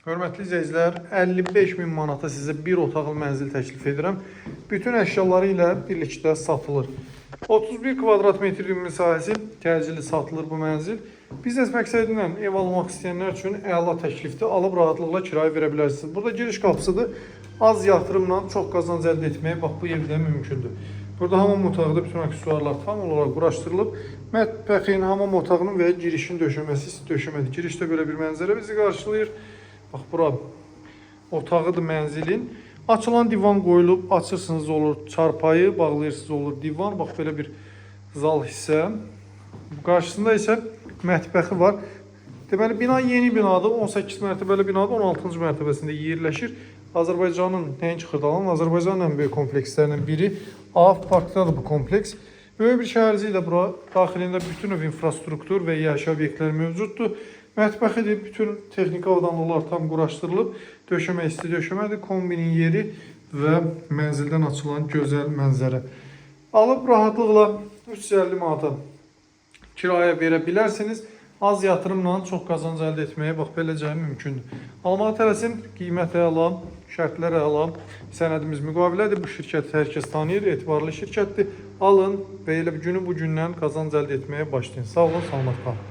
Hörmətli izləyicilər, 55.000 manata sizə bir otaqlı mənzil təklif edirəm. Bütün əşyaları ilə birlikdə satılır. 31 kvadrat metr müsahibi təcili satılır bu mənzil. Biznes məqsədilə ev almaq istəyənlər üçün əla təklifdir. Alıb rahatlıqla kirayə verə bilərsiniz. Burada giriş qapısıdır. Az yatırımla çox qazanc əldə etmək bax bu evdə mümkündür. Burada hamam otağında bütün aksesuarlar tam olaraq quraşdırılıb. Mətbəxin, hamam otağının və girişin döşəməsi döşəmədir. Girişdə belə bir mənzərə bizi qarşılayır. Bax, bura otağıdır mənzilin. Açılan divan qoyulub, açırsınız olur çarpayı, bağlayırsınız olur divan. Bax, belə bir zal hissə. Qarşısında isə mətbəxi var. Deməli, bina yeni binadır. 18 mərtəbəli binadır. 16-cı mərtəbəsində yerləşir. Azərbaycanın nəinki Xırdalanın, Azərbaycanın ən böyük komplekslərindən biri. AF Parkdadır bu kompleks. Böyük bir şəhərci ilə bura daxilində bütün növ infrastruktur və yaşayış obyektləri mövcuddur. Mətbəxidir, bütün texniki avadanlıqlar tam quraşdırılıb. Döşəmə isti döşəmədir, kombinin yeri və mənzildən açılan gözəl mənzərə. Alıb rahatlıqla 350 manata kirayə verə bilərsiniz. Az yatırımla çox qazanc əldə etməyə bax beləcə mümkündür. Almağa tələsin, qiymət əla, şərtlər əla, sənədimiz müqavilədir. Bu şirkəti hər kəs tanıyır, etibarlı şirkətdir. Alın və elə günü bu gündən qazanc əldə etməyə başlayın. Sağ olun, salamat qalın.